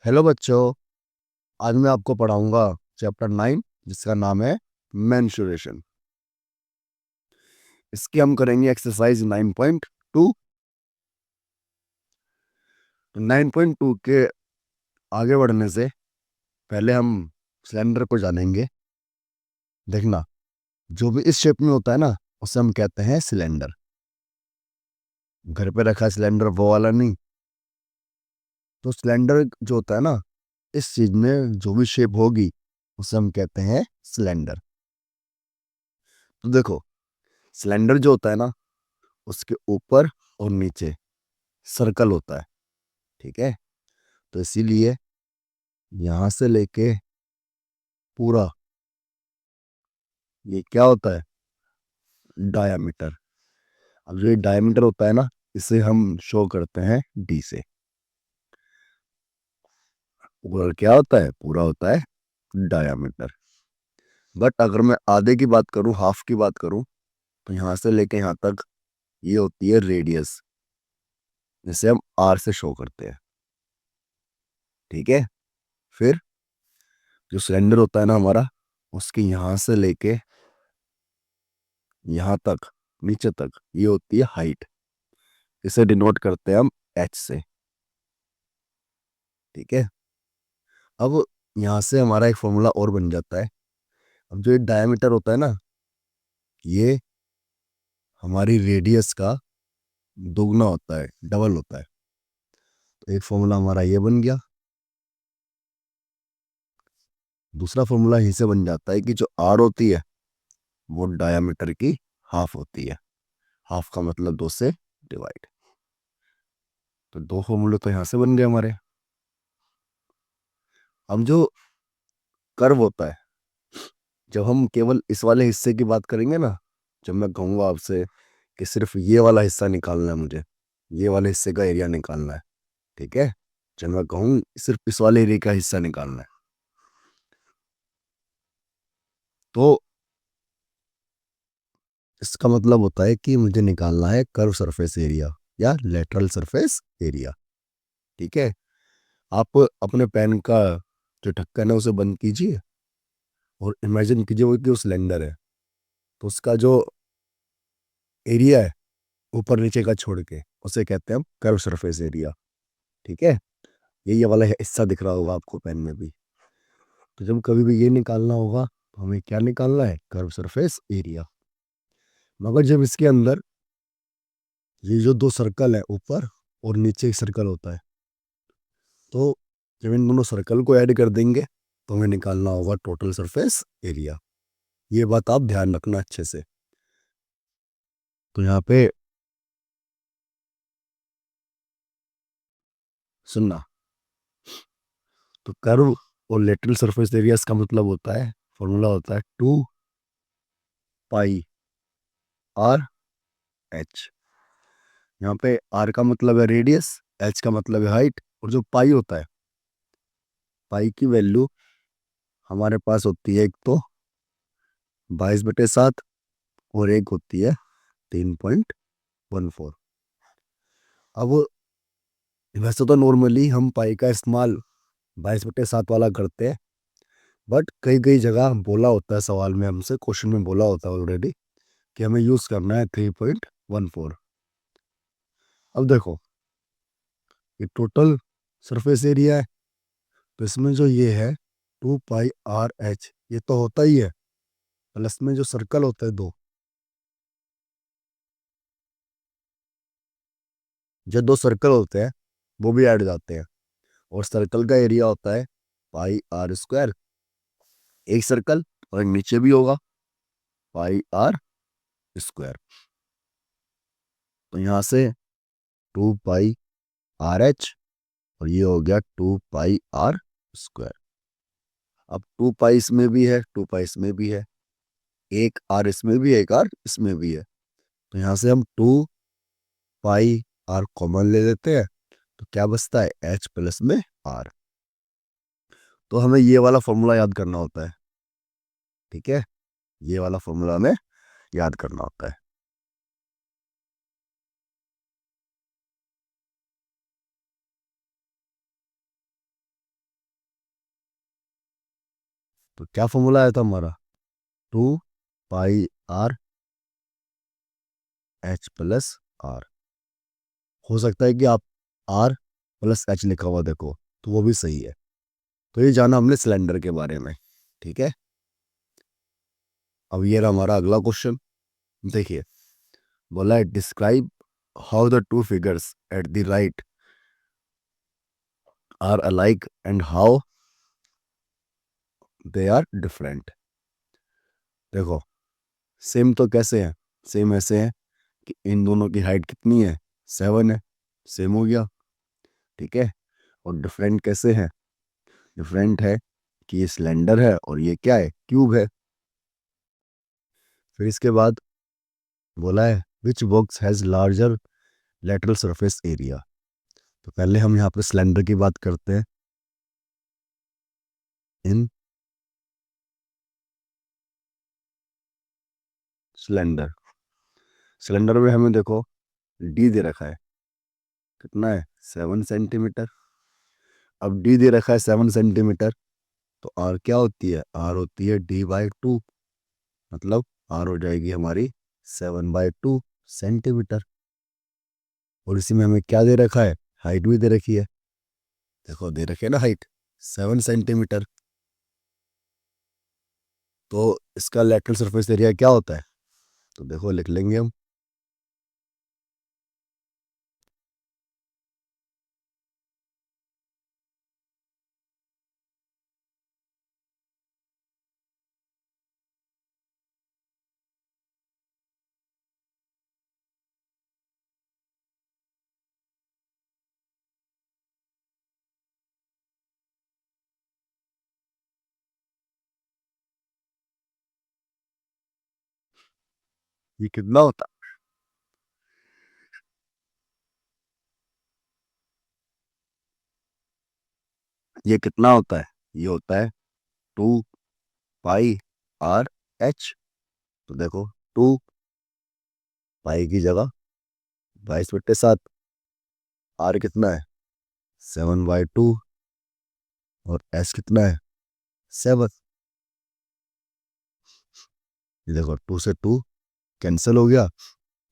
Hello बच्चों। आज मैं आपको पढ़ाऊंगा चैप्टर 9 जिसका नाम है मेंस्ट्रुएशन। इसकी हम करेंगे एक्सरसाइज 9.2। तो 9.2 के आगे बढ़ने से पहले हम सिलेंडर को जानेंगे। देखना, जो भी इस शेप में होता है ना, उसे हम कहते हैं सिलेंडर। घर पे रखा सिलेंडर वो वाला नहीं। तो सिलेंडर जो होता है ना, इस चीज में जो भी शेप होगी उसे हम कहते हैं सिलेंडर। तो देखो, सिलेंडर जो होता है ना, उसके ऊपर और नीचे सर्कल होता है। ठीक है, तो इसीलिए यहां से लेके पूरा ये क्या होता है, डायामीटर। अब जो ये डायामीटर होता है ना, इसे हम शो करते हैं डी से। पूरा क्या होता है, पूरा होता है डायामीटर। बट अगर मैं आधे की बात करूं, हाफ की बात करूं, तो यहां से लेके यहां तक ये होती है रेडियस, जिसे हम आर से शो करते हैं। ठीक है, फिर जो सिलेंडर होता है ना हमारा, उसके यहां से लेके यहां तक, नीचे तक, ये होती है हाइट। इसे डिनोट करते हैं हम एच से। ठीक है, अब यहां से हमारा एक फॉर्मूला और बन जाता है। अब जो ये डायमीटर होता है ना, ये हमारी रेडियस का दोगुना होता है, डबल होता है। तो एक फॉर्मूला हमारा ये बन गया। दूसरा फॉर्मूला यहीं से बन जाता है कि जो आर होती है वो डायमीटर की हाफ होती है। हाफ का मतलब 2 से डिवाइड। तो दो फॉर्मूले तो यहां से बन गए हमारे। अब जो कर्व होता है, जब हम केवल इस वाले हिस्से की बात करेंगे ना, जब मैं कहूंगा आपसे कि सिर्फ ये वाला हिस्सा निकालना है, मुझे ये वाले हिस्से का एरिया निकालना है। ठीक है, जब मैं कहूँ सिर्फ इस वाले एरिया का हिस्सा निकालना है, तो इसका मतलब होता है कि मुझे निकालना है कर्व सरफेस एरिया या लेटरल सरफेस एरिया। ठीक है, आप अपने पेन का जो ढक्कन है उसे बंद कीजिए और इमेजिन कीजिए वो कि वो सिलेंडर है। तो उसका जो एरिया है ऊपर नीचे का छोड़ के, उसे कहते हैं हम कर्व सरफेस एरिया। ठीक है, ये वाला हिस्सा दिख रहा होगा आपको पेन में भी। तो जब कभी भी ये निकालना होगा तो हमें क्या निकालना है, कर्व सरफेस एरिया। मगर जब इसके अंदर ये जो दो सर्कल है, ऊपर और नीचे एक सर्कल होता है, तो जब इन दोनों सर्कल को ऐड कर देंगे तो हमें निकालना होगा टोटल सरफेस एरिया। ये बात आप ध्यान रखना अच्छे से। तो यहाँ पे सुनना, तो कर्व और लेटरल सरफेस एरिया का मतलब होता है, फॉर्मूला होता है 2 पाई आर एच। यहाँ पे आर का मतलब है रेडियस, एच का मतलब है हाइट, और जो पाई होता है, पाई की वैल्यू हमारे पास होती है एक तो 22/7 और एक होती है 3.14। अब वैसे तो नॉर्मली हम पाई का इस्तेमाल 22/7 वाला करते हैं, बट कई कई जगह बोला होता है, सवाल में हमसे क्वेश्चन में बोला होता है ऑलरेडी कि हमें यूज करना है 3.14। अब देखो, ये टोटल सरफेस एरिया है, तो इसमें जो ये है 2 पाई आर एच, ये तो होता ही है, प्लस में जो सर्कल होता है दो, जो दो सर्कल होते हैं वो भी ऐड हो जाते हैं। और सर्कल का एरिया होता है पाई आर स्क्वायर, एक सर्कल, और एक नीचे भी होगा पाई आर स्क्वायर। तो यहाँ से 2 पाई आर एच, और ये हो गया 2 पाई आर स्क्वायर। अब 2 पाई इसमें भी है, 2 पाई इसमें भी है, एक आर इसमें भी है, एक आर इसमें भी है। तो यहाँ से हम 2 पाई आर कॉमन ले लेते हैं, तो क्या बचता है, एच प्लस में आर। तो हमें ये वाला फॉर्मूला याद करना होता है। ठीक है, ये वाला फॉर्मूला हमें याद करना होता है। तो क्या फॉर्मूला आया था हमारा, 2 पाई एच प्लस आर। हो सकता है कि आप आर प्लस एच लिखा हुआ देखो, तो वो भी सही है। तो ये जाना हमने सिलेंडर के बारे में, ठीक है। अब ये रहा हमारा अगला क्वेश्चन। देखिए, बोला है describe how the two figures at the right are alike and how they are different. देखो, सेम तो कैसे है, सेम ऐसे है कि इन दोनों की हाइट कितनी है, 7 है, सेम हो गया, ठीक है। और डिफरेंट कैसे है, डिफरेंट है कि ये सिलेंडर है और ये क्या है, क्यूब है। फिर इसके बाद बोला है which box has larger lateral surface area. तो पहले हम यहाँ पे सिलेंडर की बात करते हैं। इन सिलेंडर, सिलेंडर में हमें देखो डी दे रखा है, कितना है, 7 सेंटीमीटर। अब डी दे रखा है 7 सेंटीमीटर, तो आर क्या होती है, आर होती है D/2, मतलब आर हो जाएगी हमारी 7/2 सेंटीमीटर। और इसी में हमें क्या दे रखा है, हाइट भी दे रखी है, देखो दे रखी है ना हाइट 7 सेंटीमीटर। तो इसका लेटरल सरफेस एरिया क्या होता है, तो देखो लिख लेंगे हम। ये कितना होता है, ये कितना होता है, ये होता है 2 पाई R H। तो देखो 2 पाई की जगह 22/7, आर कितना है 7/2, और एस कितना है 7। ये देखो 2 से 2 कैंसिल हो गया,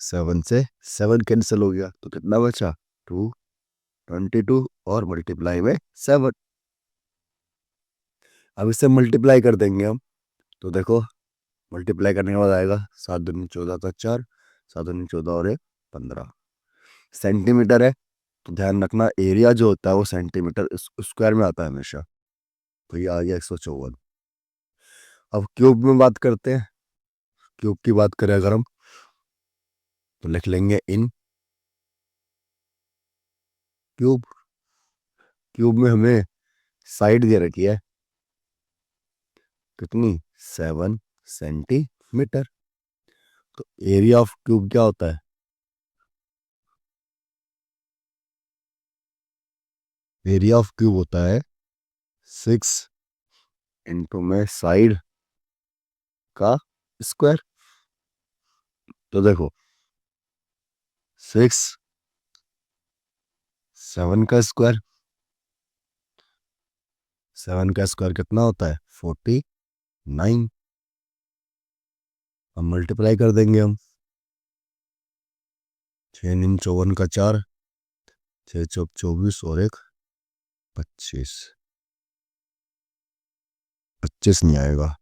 7 से 7 कैंसिल हो गया, तो कितना बचा 222 और मल्टीप्लाई में 7। अब इससे मल्टीप्लाई कर देंगे हम, तो देखो मल्टीप्लाई करने के बाद आएगा 7 दूनी 14 का 4, 7 दूनी 14 और 1 15 सेंटीमीटर है। तो ध्यान रखना एरिया जो होता है वो सेंटीमीटर स्क्वायर में आता है हमेशा। तो ये आ गया 154। अब क्यूब में बात करते हैं, क्यूब की बात करें अगर हम, तो लिख लेंगे इन क्यूब। क्यूब में हमें साइड दे रखी है कितनी, 7 सेंटीमीटर। तो एरिया ऑफ क्यूब क्या होता है, एरिया ऑफ क्यूब होता है 6 में साइड का स्क्वायर। तो देखो 6 7 का स्क्वायर, 7 का स्क्वायर कितना होता है 49। अब मल्टीप्लाई कर देंगे हम, 6 दूनी 54 का 4, 6 चौक 24 और 1 25, 25 नहीं आएगा,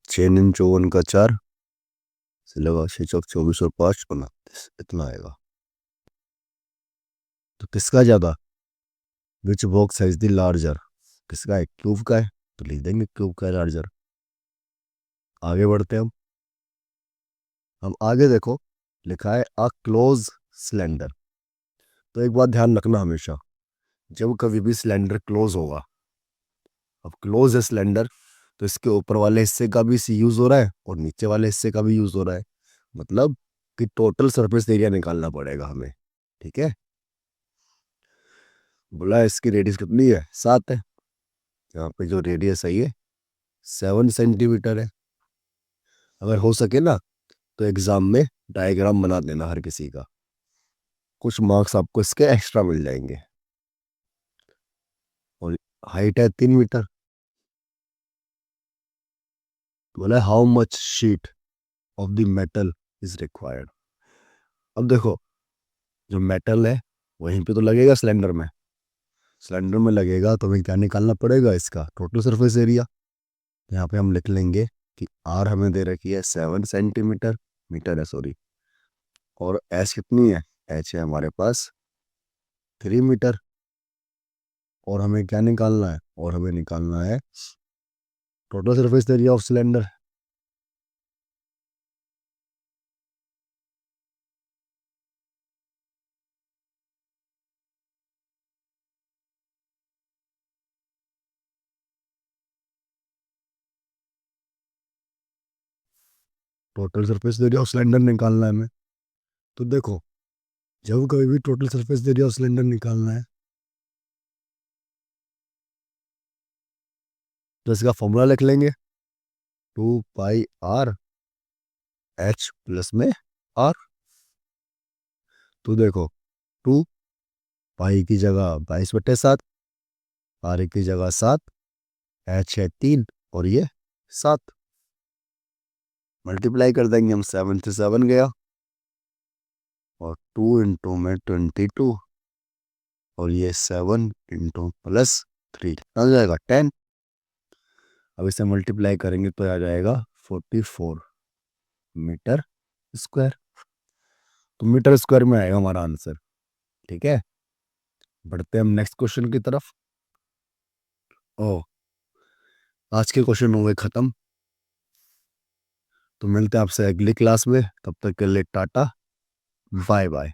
6 दूनी 54 का 4 से लगा 6 चौक 24 और 5 29, इतना आएगा। तो किसका ज्यादा, which box has the larger, किसका है, क्यूब का है, तो लिख देंगे क्यूब का लार्जर। आगे बढ़ते हैं हम आगे देखो लिखा है अ क्लोज सिलेंडर। तो एक बात ध्यान रखना हमेशा, जब कभी भी सिलेंडर क्लोज होगा, अब क्लोज है सिलेंडर, तो इसके ऊपर वाले हिस्से का भी यूज हो रहा है और नीचे वाले हिस्से का भी यूज हो रहा है, मतलब कि टोटल सरफेस एरिया निकालना पड़ेगा हमें, ठीक है। बोला है इसकी रेडियस कितनी है, 7 है। यहाँ पे जो रेडियस है ये 7 सेंटीमीटर है। अगर हो सके ना तो एग्जाम में डायग्राम बना देना हर किसी का, कुछ मार्क्स आपको इसके एक्स्ट्रा मिल जाएंगे। और हाइट है 3 मीटर। बोला how much sheet of the metal is required. अब देखो, जो मेटल है वहीं पे तो लगेगा सिलेंडर में। सिलेंडर में लगेगा तो हमें क्या निकालना पड़ेगा, इसका टोटल सरफेस एरिया। यहाँ पे हम लिख लेंगे कि आर हमें दे रखी है 7 सेंटीमीटर, मीटर है सॉरी, और एच कितनी है, एच है हमारे पास 3 मीटर। और हमें क्या निकालना है, और हमें निकालना है total surface area of cylinder. Total surface area of cylinder निकालना है हमें। तो देखो, जब कभी भी total surface area of cylinder निकालना है तो इसका फॉर्मूला लिख लेंगे, 2 पाई आर एच प्लस में आर। तो देखो, 2 पाई की जगह 22/7, आर की जगह 7, एच है 3 और ये 7। मल्टीप्लाई कर देंगे हम, 7 से 7 गया, और 2 × में 22, और ये 7 × +3 आ जाएगा 10। अब इसे मल्टीप्लाई करेंगे तो आ जाएगा 44 मीटर स्क्वायर। तो मीटर स्क्वायर में आएगा हमारा आंसर। ठीक है, बढ़ते हैं हम नेक्स्ट क्वेश्चन की तरफ। ओ, आज के क्वेश्चन हो गए खत्म। तो मिलते हैं आपसे अगली क्लास में, तब तक के लिए टाटा, बाय बाय।